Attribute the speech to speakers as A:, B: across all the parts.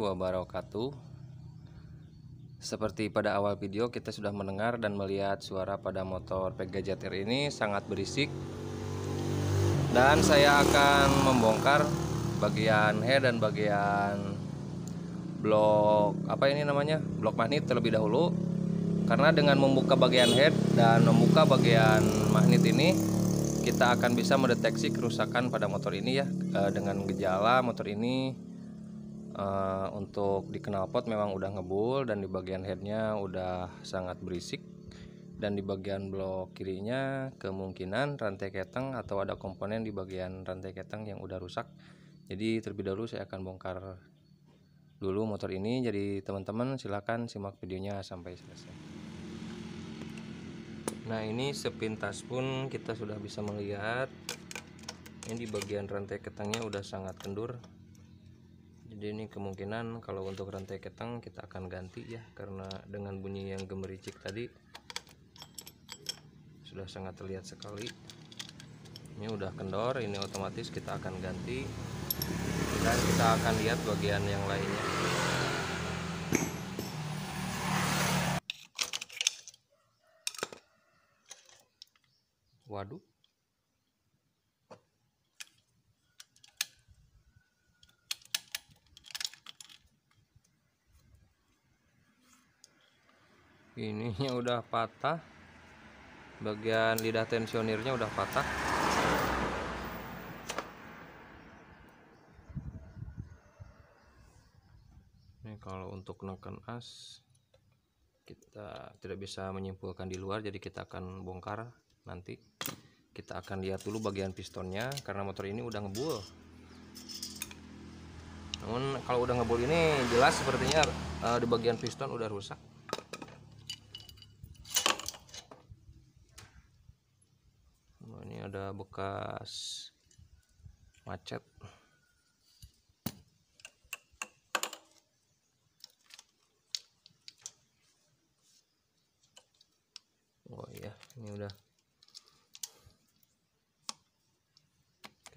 A: wabarakatuh. Seperti pada awal video, kita sudah mendengar dan melihat suara pada motor Pega ZR ini sangat berisik. Dan saya akan membongkar bagian head dan bagian blok blok magnet terlebih dahulu. Karena dengan membuka bagian head dan membuka bagian magnet ini, kita akan bisa mendeteksi kerusakan pada motor ini ya. Dengan gejala motor ini untuk di knalpot memang udah ngebul, dan di bagian headnya udah sangat berisik, dan di bagian blok kirinya kemungkinan rantai keteng atau ada komponen di bagian rantai keteng yang udah rusak. Jadi terlebih dahulu saya akan bongkar dulu motor ini. Jadi teman-teman silahkan simak videonya sampai selesai. Nah, ini sepintas pun kita sudah bisa melihat ini di bagian rantai ketengnya udah sangat kendur. Jadi ini kemungkinan kalau untuk rantai keteng kita akan ganti ya, karena dengan bunyi yang gemericik tadi sudah sangat terlihat sekali. Ini udah kendor, ini otomatis kita akan ganti, dan kita akan lihat bagian yang lainnya. Waduh, ininya udah patah, bagian lidah tensionirnya udah patah. Ini kalau untuk neken as kita tidak bisa menyimpulkan di luar, jadi kita akan bongkar. Nanti kita akan lihat dulu bagian pistonnya, karena motor ini udah ngebul. Namun kalau udah ngebul ini jelas sepertinya di bagian piston udah rusak. Nah, ini ada bekas macet. Oh iya, ini udah.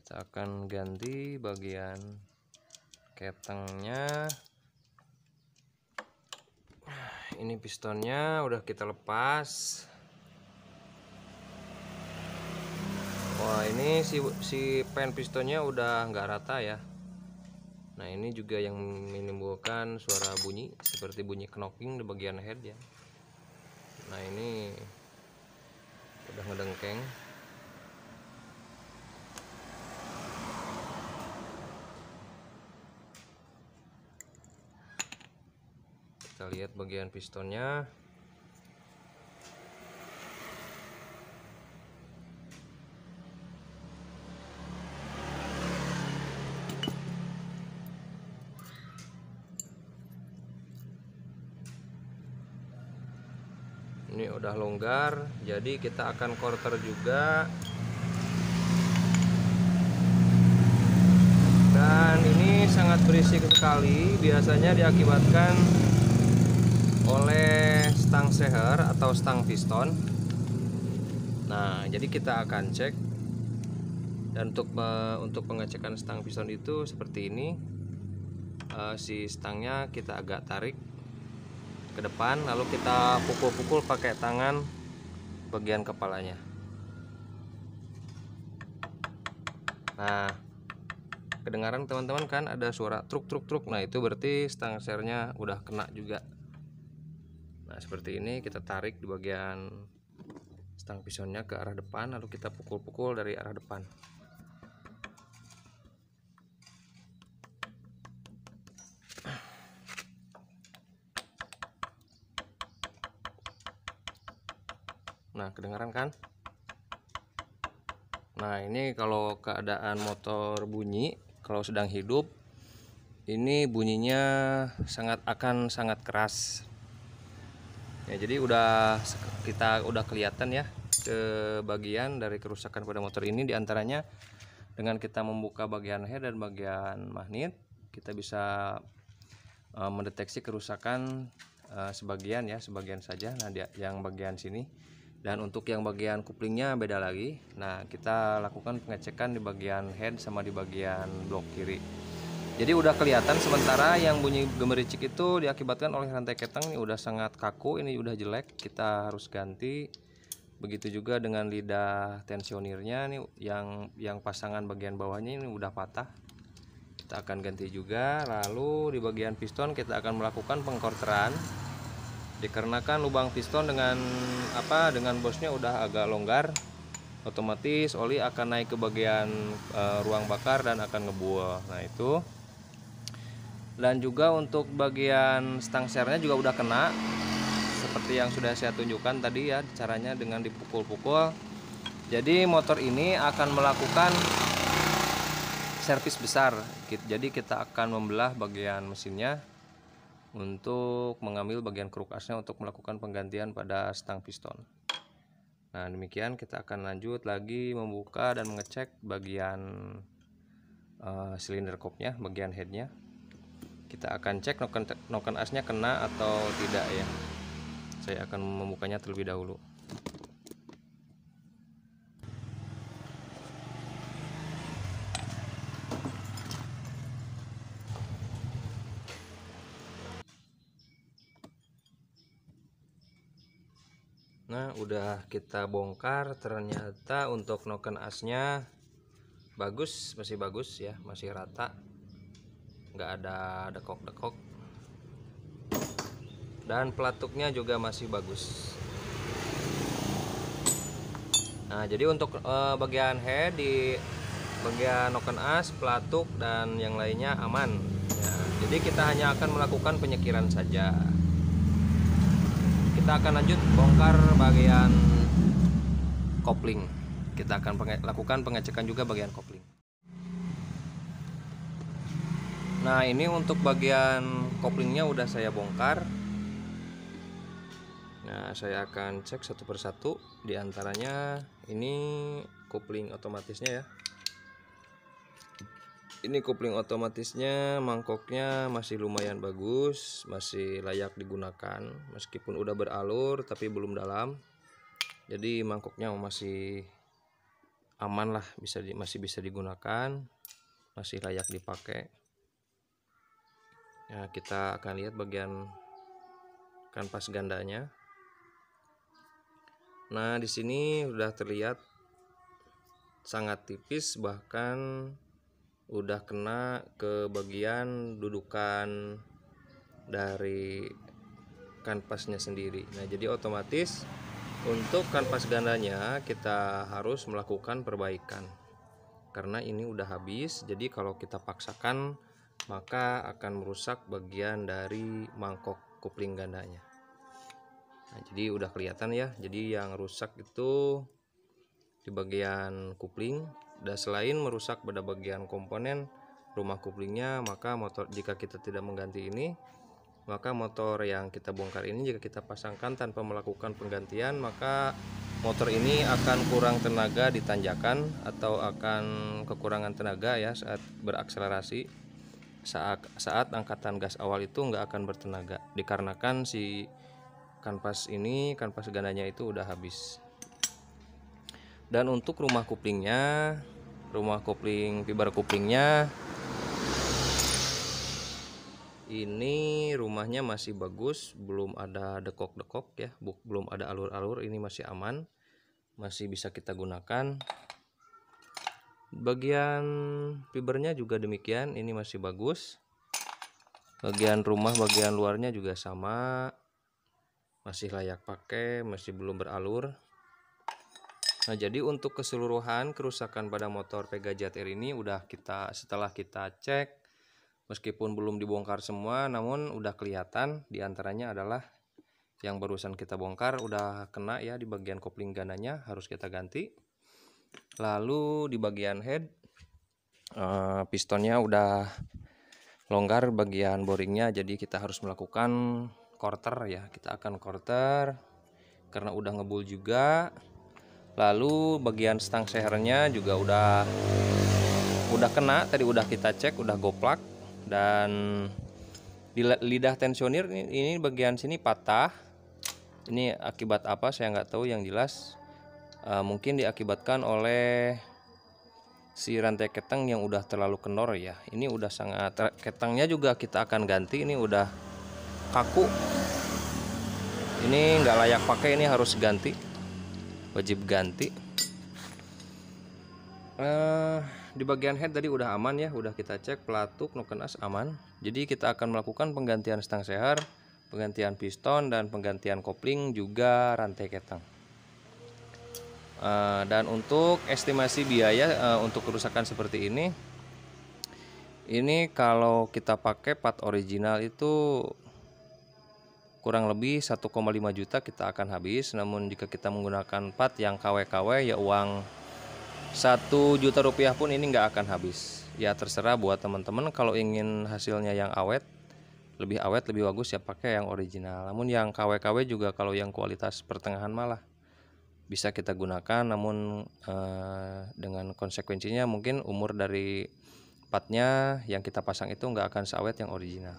A: Kita akan ganti bagian ketengnya. Ini pistonnya udah kita lepas. Wah, ini si pen pistonnya udah nggak rata ya. Nah, ini juga yang menimbulkan suara bunyi seperti bunyi knocking di bagian head ya. Nah, ini udah ngedengkeng. Kita lihat bagian pistonnya. Ini udah longgar, jadi kita akan quarter juga. Dan ini sangat berisik sekali, biasanya diakibatkan oleh stang seher atau stang piston. Nah, jadi kita akan cek. Dan untuk pengecekan stang piston itu seperti ini. Si stangnya kita agak tarik ke depan, lalu kita pukul-pukul pakai tangan bagian kepalanya. Nah, kedengaran teman-teman kan ada suara truk. Nah, itu berarti stang sernya udah kena juga. Nah, seperti ini kita tarik di bagian stang pistonnya ke arah depan, lalu kita pukul-pukul dari arah depan. Nah, kedengaran kan? Nah, ini kalau keadaan motor bunyi, kalau sedang hidup, ini bunyinya akan sangat keras. Ya, jadi kita udah kelihatan ya ke bagian dari kerusakan pada motor ini. Diantaranya dengan kita membuka bagian head dan bagian magnet, kita bisa mendeteksi kerusakan sebagian saja. Nah, yang bagian sini. Dan untuk yang bagian kuplingnya beda lagi. Nah, kita lakukan pengecekan di bagian head sama di bagian blok kiri. Jadi udah kelihatan, sementara yang bunyi gemericik itu diakibatkan oleh rantai ketang ini udah sangat kaku, ini udah jelek, kita harus ganti. Begitu juga dengan lidah tensionirnya nih, yang pasangan bagian bawahnya ini udah patah, kita akan ganti juga. Lalu di bagian piston kita akan melakukan pengkorteran, dikarenakan lubang piston dengan bosnya udah agak longgar, otomatis oli akan naik ke bagian ruang bakar dan akan ngebuah. Nah itu. Dan juga untuk bagian stang sernya juga udah kena, seperti yang sudah saya tunjukkan tadi ya, caranya dengan dipukul-pukul. Jadi motor ini akan melakukan servis besar. Jadi kita akan membelah bagian mesinnya untuk mengambil bagian kruk asnya untuk melakukan penggantian pada stang piston. Nah demikian, kita akan lanjut lagi membuka dan mengecek bagian silinder kopnya, bagian headnya. Kita akan cek noken asnya kena atau tidak ya. Saya akan membukanya terlebih dahulu. Nah udah kita bongkar, ternyata untuk noken asnya bagus, masih bagus ya, masih rata, nggak ada dekok-dekok, dan pelatuknya juga masih bagus. Nah jadi untuk bagian head, di bagian noken as, pelatuk dan yang lainnya aman ya. Jadi kita hanya akan melakukan penyekiran saja. Kita akan lanjut bongkar bagian kopling. Kita akan lakukan pengecekan juga bagian kopling. Nah ini untuk bagian koplingnya udah saya bongkar. Nah saya akan cek satu persatu. Di antaranya ini kopling otomatisnya ya. Ini kopling otomatisnya, mangkoknya masih lumayan bagus, masih layak digunakan meskipun udah beralur tapi belum dalam. Jadi mangkoknya masih aman lah, masih bisa digunakan, masih layak dipakai. Nah, kita akan lihat bagian kanvas gandanya. Nah, di sini udah terlihat sangat tipis, bahkan udah kena ke bagian dudukan dari kanvasnya sendiri. Nah, jadi otomatis untuk kanvas gandanya kita harus melakukan perbaikan. Karena ini udah habis, jadi kalau kita paksakan maka akan merusak bagian dari mangkok kopling gandanya. Nah, jadi udah kelihatan ya. Jadi yang rusak itu di bagian kopling. Dan selain merusak pada bagian komponen rumah koplingnya, maka motor, jika kita tidak mengganti ini, maka motor yang kita bongkar ini jika kita pasangkan tanpa melakukan penggantian, maka motor ini akan kurang tenaga di tanjakan atau akan kekurangan tenaga ya saat berakselerasi. Saat angkatan gas awal itu nggak akan bertenaga, dikarenakan si kanvas gandanya itu udah habis. Dan untuk rumah kopling fiber koplingnya, ini rumahnya masih bagus, belum ada dekok-dekok ya, belum ada alur-alur, ini masih aman, masih bisa kita gunakan. Bagian fibernya juga demikian, ini masih bagus. Bagian rumah bagian luarnya juga sama, masih layak pakai, masih belum beralur. Nah, jadi untuk keseluruhan kerusakan pada motor Pega ZR ini setelah kita cek, meskipun belum dibongkar semua, namun udah kelihatan. Diantaranya adalah yang barusan kita bongkar udah kena ya di bagian kopling gandanya, harus kita ganti. Lalu di bagian head, pistonnya udah longgar bagian boringnya, jadi kita harus melakukan quarter ya. Kita akan quarter karena udah ngebul juga. Lalu bagian stang sehernya juga udah kena, tadi udah kita cek, udah goplak. Dan di lidah tensionir ini bagian sini patah. Ini akibat apa saya nggak tahu, yang jelas mungkin diakibatkan oleh si rantai ketang yang udah terlalu kendor ya. Ini udah sangat, ketangnya juga kita akan ganti, ini udah kaku. Ini nggak layak pakai, ini harus ganti, wajib ganti. Di bagian head tadi udah aman ya, udah kita cek pelatuk noken as aman. Jadi kita akan melakukan penggantian stang seher, penggantian piston, dan penggantian kopling juga rantai ketang. Dan untuk estimasi biaya untuk kerusakan seperti ini kalau kita pakai part original itu kurang lebih 1,5 juta kita akan habis. Namun jika kita menggunakan part yang KW-KW ya uang 1 juta rupiah pun ini nggak akan habis. Ya terserah buat teman-teman, kalau ingin hasilnya yang awet, lebih bagus ya pakai yang original. Namun yang KW-KW juga kalau yang kualitas pertengahan malah bisa kita gunakan, namun dengan konsekuensinya mungkin umur dari partnya yang kita pasang itu nggak akan seawet yang original.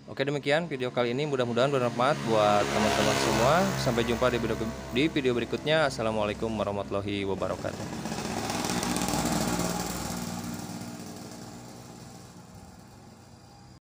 A: Oke, demikian video kali ini, mudah-mudahan bermanfaat buat teman-teman semua. Sampai jumpa di video berikutnya. Assalamualaikum warahmatullahi wabarakatuh.